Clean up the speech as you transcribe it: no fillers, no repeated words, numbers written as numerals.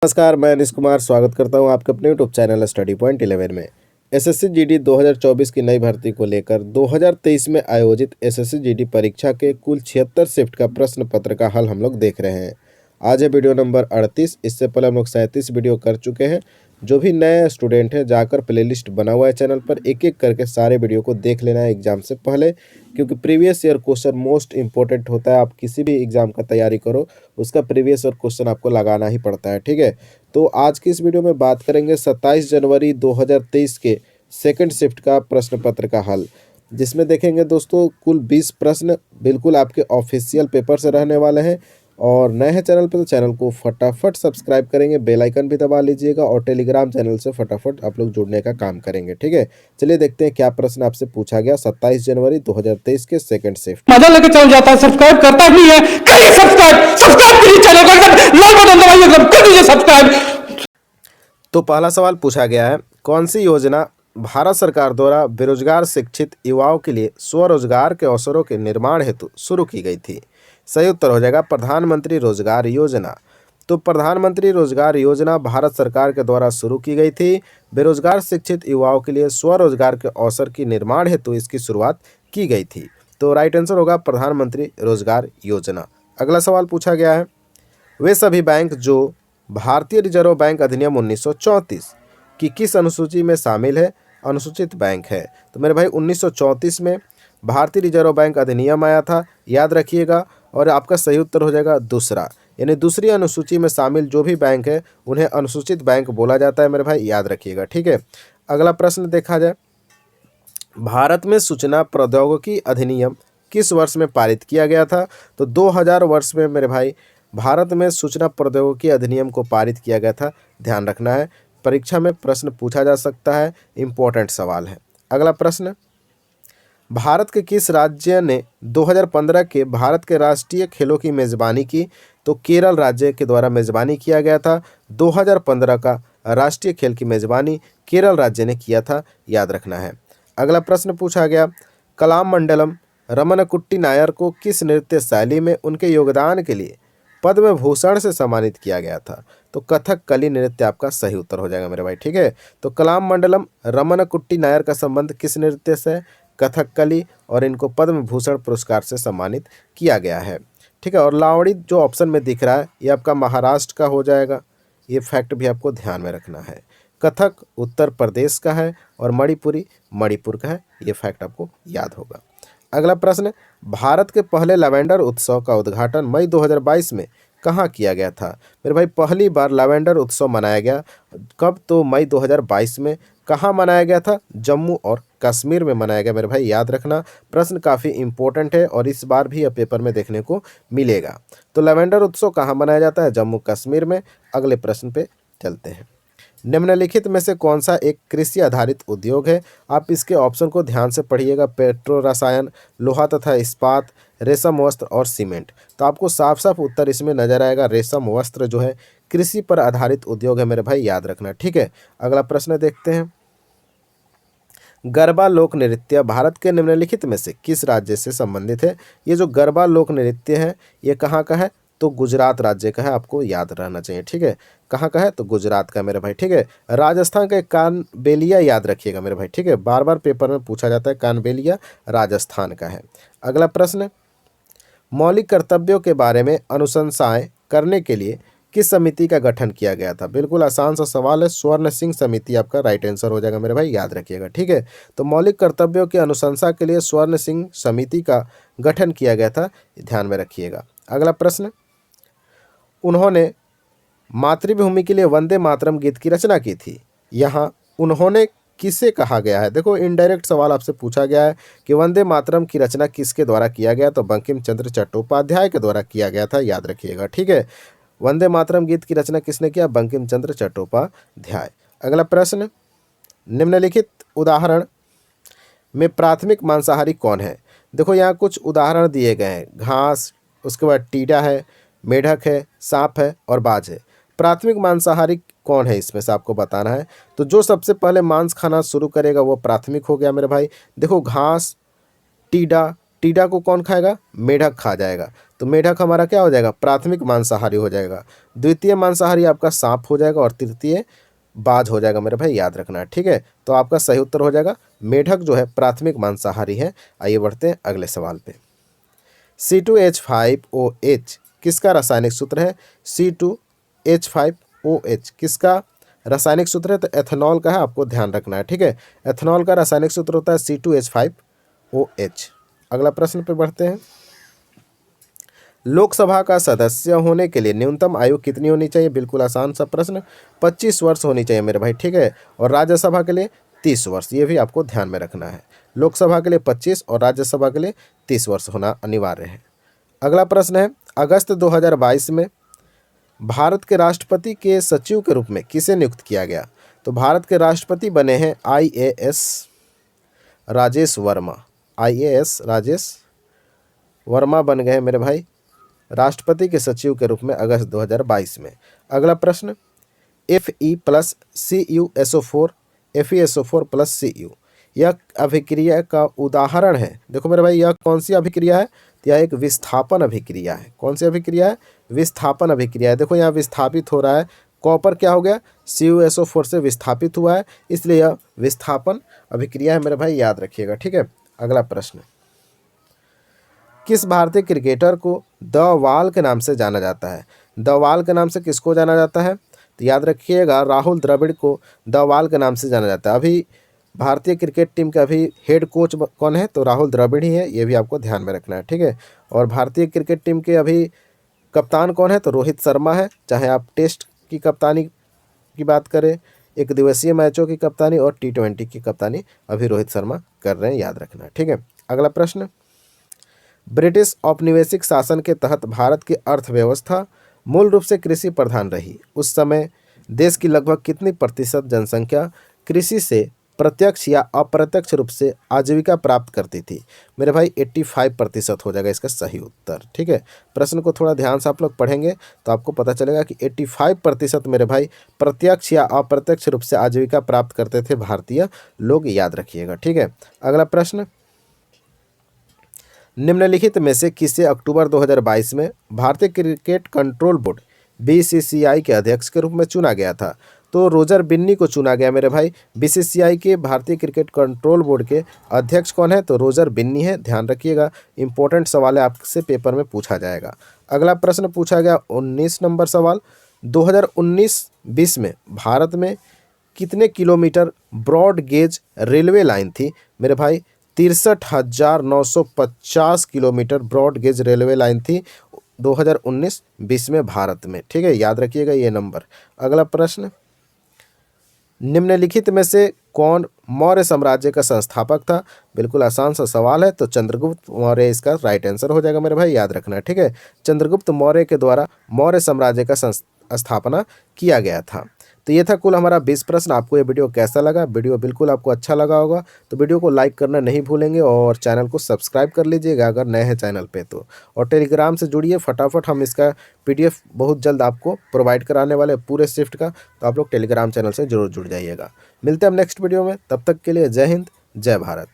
नमस्कार, मैं अनिश कुमार स्वागत करता हूं आपके अपने यूट्यूब चैनल स्टडी पॉइंट 11 में। एसएससी जीडी 2024 की नई भर्ती को लेकर 2023 में आयोजित एसएससी जीडी परीक्षा के कुल 76 शिफ्ट का प्रश्न पत्र का हल हम लोग देख रहे हैं। आज है वीडियो नंबर 38। इससे पहले हम लोग 37 वीडियो कर चुके हैं। जो भी नए स्टूडेंट हैं जाकर प्लेलिस्ट बना हुआ है चैनल पर, एक एक करके सारे वीडियो को देख लेना है एग्जाम से पहले, क्योंकि previous year question most important होता है। आप किसी भी एग्जाम का तैयारी करो, उसका प्रीवियस ईयर क्वेश्चन आपको लगाना ही पड़ता है। ठीक है, तो आज की इस वीडियो में बात करेंगे 27 जनवरी 2023 के सेकंड शिफ्ट का प्रश्न पत्र का हल, जिसमें देखेंगे दोस्तों कुल 20 प्रश्न बिल्कुल आपके ऑफिशियल पेपर से रहने वाले हैं। और नए हैं चैनल पे तो चैनल को फटाफट सब्सक्राइब करेंगे, बेल आइकन भी दबा लीजिएगा और टेलीग्राम चैनल से फटाफट आप लोग जुड़ने का काम करेंगे। ठीक है, चलिए देखते हैं क्या प्रश्न आपसे पूछा गया 27 जनवरी 2023 के सेकंड शिफ्ट। मजा लेके चल जाता है, सब्सक्राइब करता नहीं है, करिए सब्सक्राइब, सब्सक्राइब करिए चैनल को, एकदम लाल बटन दबाइए, एकदम कर दीजिए सब्सक्राइब। तो पहला सवाल पूछा गया है, कौन सी योजना भारत सरकार द्वारा बेरोजगार शिक्षित युवाओं के लिए स्वरोजगार के अवसरों के निर्माण हेतु शुरू की गई थी? सही उत्तर हो जाएगा प्रधानमंत्री रोजगार योजना। तो प्रधानमंत्री रोजगार योजना भारत सरकार के द्वारा शुरू की गई थी। बेरोजगार शिक्षित युवाओं के लिए स्वरोजगार के अवसर की निर्माण हेतु इसकी शुरुआत की गई थी। तो राइट आंसर होगा प्रधानमंत्री रोजगार योजना। अगला सवाल पूछा गया है, वे सभी बैंक जो भारतीय रिजर्व बैंक अधिनियम 1934 की किस अनुसूची में शामिल है? अनुसूचित बैंक है। तो मेरे भाई 1934 में भारतीय रिजर्व बैंक अधिनियम आया था, याद रखिएगा। और आपका सही उत्तर हो जाएगा दूसरा, यानी दूसरी अनुसूची में शामिल जो भी बैंक है उन्हें अनुसूचित बैंक बोला जाता है मेरे भाई, याद रखिएगा। ठीक है, अगला प्रश्न देखा जाए, भारत में सूचना प्रौद्योगिकी अधिनियम किस वर्ष में पारित किया गया था? तो 2000 वर्ष में मेरे भाई भारत में सूचना प्रौद्योगिकी अधिनियम को पारित किया गया था, ध्यान रखना है। परीक्षा में प्रश्न पूछा जा सकता है, इंपॉर्टेंट सवाल है। अगला प्रश्न, भारत के किस राज्य ने 2015 के भारत के राष्ट्रीय खेलों की मेज़बानी की? तो केरल राज्य के द्वारा मेज़बानी किया गया था। 2015 का राष्ट्रीय खेल की मेज़बानी केरल राज्य ने किया था, याद रखना है। अगला प्रश्न पूछा गया, कलाम मंडलम रमनकुट्टी नायर को किस नृत्य शैली में उनके योगदान के लिए पद्म भूषण से सम्मानित किया गया था? तो कथकली नृत्य आपका सही उत्तर हो जाएगा मेरे भाई। ठीक है, तो कलाम मंडलम रमनकुट्टी नायर का संबंध किस नृत्य से? कथकली, और इनको पद्म भूषण पुरस्कार से सम्मानित किया गया है। ठीक है, और लावड़ी जो ऑप्शन में दिख रहा है ये आपका महाराष्ट्र का हो जाएगा, ये फैक्ट भी आपको ध्यान में रखना है। कथक उत्तर प्रदेश का है और मणिपुरी मणिपुर का है, ये फैक्ट आपको याद होगा। अगला प्रश्न, भारत के पहले लैवेंडर उत्सव का उद्घाटन मई 2022 में कहाँ किया गया था? मेरे भाई पहली बार लैवेंडर उत्सव मनाया गया कब? तो मई 2022 में। कहाँ मनाया गया था? जम्मू और कश्मीर में मनाया गया मेरे भाई, याद रखना। प्रश्न काफ़ी इंपॉर्टेंट है और इस बार भी पेपर में देखने को मिलेगा। तो लैवेंडर उत्सव कहाँ मनाया जाता है? जम्मू कश्मीर में। अगले प्रश्न पे चलते हैं, निम्नलिखित में से कौन सा एक कृषि आधारित उद्योग है? आप इसके ऑप्शन को ध्यान से पढ़िएगा, पेट्रो रसायन, लोहा तथा इस्पात, रेशम वस्त्र और सीमेंट। तो आपको साफ साफ उत्तर इसमें नजर आएगा, रेशम वस्त्र जो है कृषि पर आधारित उद्योग है मेरे भाई, याद रखना। ठीक है, अगला प्रश्न देखते हैं, गरबा लोक नृत्य भारत के निम्नलिखित में से किस राज्य से संबंधित है? ये जो गरबा लोक नृत्य है ये कहाँ का है? तो गुजरात राज्य का है, आपको याद रहना चाहिए। ठीक है, कहाँ का है? तो गुजरात का मेरे भाई। ठीक है, राजस्थान का कानबेलिया याद रखिएगा मेरे भाई। ठीक है, बार बार पेपर में पूछा जाता है, कानबेलिया राजस्थान का है। अगला प्रश्न, मौलिक कर्तव्यों के बारे में अनुशंसाएं करने के लिए किस समिति का गठन किया गया था? बिल्कुल आसान सा सवाल है, स्वर्ण सिंह समिति आपका राइट आंसर हो जाएगा मेरे भाई, याद रखिएगा। ठीक है, तो मौलिक कर्तव्यों की अनुशंसा के लिए स्वर्ण सिंह समिति का गठन किया गया था, ध्यान में रखिएगा। अगला प्रश्न, उन्होंने मातृभूमि के लिए वंदे मातरम गीत की रचना की थी, यहाँ उन्होंने किसे कहा गया है? देखो इनडायरेक्ट सवाल आपसे पूछा गया है कि वंदे मातरम की रचना किसके द्वारा किया गया? तो बंकिम चंद्र चट्टोपाध्याय के द्वारा किया गया था, याद रखिएगा। ठीक है, वंदे मातरम गीत की रचना किसने किया? बंकिम चंद्र चट्टोपाध्याय। अगला प्रश्न, निम्नलिखित उदाहरण में प्राथमिक मांसाहारी कौन है? देखो यहाँ कुछ उदाहरण दिए गए हैं, घास, उसके बाद टीडा है, मेढक है, सांप है और बाज है। प्राथमिक मांसाहारी कौन है इसमें से आपको बताना है। तो जो सबसे पहले मांस खाना शुरू करेगा वो प्राथमिक हो गया मेरे भाई। देखो घास, टीडा, टीडा को कौन खाएगा? मेढक खा जाएगा। तो मेढक हमारा क्या हो जाएगा? प्राथमिक मांसाहारी हो जाएगा। द्वितीय मांसाहारी आपका सांप हो जाएगा और तृतीय बाज हो जाएगा मेरे भाई, याद रखना है, ठीक है। तो आपका सही उत्तर हो जाएगा मेढक जो है प्राथमिक मांसाहारी है। आइए बढ़ते हैं अगले सवाल पे। C2H5OH किसका रासायनिक सूत्र है? C2H5OH किसका रासायनिक सूत्र है? तो एथेनॉल का है, आपको ध्यान रखना है, ठीक है। एथेनॉल का रासायनिक सूत्र होता है C2H5OH। अगला प्रश्न पे बढ़ते हैं। लोकसभा का सदस्य होने के लिए न्यूनतम आयु कितनी होनी चाहिए? बिल्कुल आसान सा प्रश्न, 25 वर्ष होनी चाहिए मेरे भाई, ठीक है। और राज्यसभा के लिए 30 वर्ष, ये भी आपको ध्यान में रखना है। लोकसभा के लिए 25 और राज्यसभा के लिए 30 वर्ष होना अनिवार्य है। अगला प्रश्न है, अगस्त 2022 में भारत के राष्ट्रपति के सचिव के रूप में किसे नियुक्त किया गया? तो भारत के राष्ट्रपति बने हैं IAS राजेश वर्मा। IAS राजेश वर्मा बन गए मेरे भाई राष्ट्रपति के सचिव के रूप में अगस्त 2022 में। अगला प्रश्न, Fe+CuSO4 FeSO4+Cu यह अभिक्रिया का उदाहरण है। देखो मेरे भाई, यह कौन सी अभिक्रिया है? तो यह एक विस्थापन अभिक्रिया है। कौन सी अभिक्रिया है? विस्थापन अभिक्रिया है। देखो यहाँ विस्थापित हो रहा है, कॉपर क्या हो गया? CuSO4 से विस्थापित हुआ है, इसलिए यह विस्थापन अभिक्रिया है मेरे भाई, याद रखिएगा, ठीक है। अगला प्रश्न, किस भारतीय क्रिकेटर को द वाल के नाम से जाना जाता है? द वाल के नाम से किसको जाना जाता है? तो याद रखिएगा राहुल द्रविड़ को द वाल के नाम से जाना जाता है। अभी भारतीय क्रिकेट टीम का अभी हेड कोच कौन है? तो राहुल द्रविड़ ही है, ये भी आपको ध्यान में रखना है, ठीक है। और भारतीय क्रिकेट टीम के अभी कप्तान कौन है? तो रोहित शर्मा है। चाहे आप टेस्ट की कप्तानी की बात करें, एक दिवसीय मैचों की कप्तानी और T20 की कप्तानी अभी रोहित शर्मा कर रहे हैं, याद रखना है, ठीक है। अगला प्रश्न, ब्रिटिश औपनिवेशिक शासन के तहत भारत की अर्थव्यवस्था मूल रूप से कृषि प्रधान रही। उस समय देश की लगभग कितनी प्रतिशत जनसंख्या कृषि से प्रत्यक्ष या अप्रत्यक्ष रूप से आजीविका प्राप्त करती थी? मेरे भाई 85% हो जाएगा इसका सही उत्तर, ठीक है। प्रश्न को थोड़ा ध्यान से आप लोग पढ़ेंगे तो आपको पता चलेगा कि 85% मेरे भाई प्रत्यक्ष या अप्रत्यक्ष रूप से आजीविका प्राप्त करते थे भारतीय लोग, याद रखिएगा, ठीक है। अगला प्रश्न, निम्नलिखित में से किसे अक्टूबर 2022 में भारतीय क्रिकेट कंट्रोल बोर्ड BCCI के अध्यक्ष के रूप में चुना गया था? तो रोजर बिन्नी को चुना गया मेरे भाई। BCCI के भारतीय क्रिकेट कंट्रोल बोर्ड के अध्यक्ष कौन है? तो रोजर बिन्नी है, ध्यान रखिएगा, इंपॉर्टेंट सवाल है, आपसे पेपर में पूछा जाएगा। अगला प्रश्न पूछा गया 19 नंबर सवाल, 2019-20 में भारत में कितने kilometre broad gauge railway line थी? मेरे भाई 63,950 kilometre broad gauge railway line थी 2019-20 में भारत में, ठीक है, याद रखिएगा ये नंबर। अगला प्रश्न, निम्नलिखित में से कौन मौर्य साम्राज्य का संस्थापक था? बिल्कुल आसान सा सवाल है, तो चंद्रगुप्त मौर्य इसका राइट आंसर हो जाएगा मेरे भाई, याद रखना है, ठीक है। चंद्रगुप्त मौर्य के द्वारा मौर्य साम्राज्य का स्थापना किया गया था। तो ये था कुल हमारा 20 प्रश्न। आपको ये वीडियो कैसा लगा? वीडियो बिल्कुल आपको अच्छा लगा होगा तो वीडियो को लाइक करना नहीं भूलेंगे और चैनल को सब्सक्राइब कर लीजिएगा अगर नए हैं चैनल पे तो। और टेलीग्राम से जुड़िए फटाफट, हम इसका PDF बहुत जल्द आपको प्रोवाइड कराने वाले पूरे शिफ्ट का, तो आप लोग टेलीग्राम चैनल से जरूर जुड़ जाइएगा। मिलते हैं हम नेक्स्ट वीडियो में, तब तक के लिए जय हिंद, जय भारत।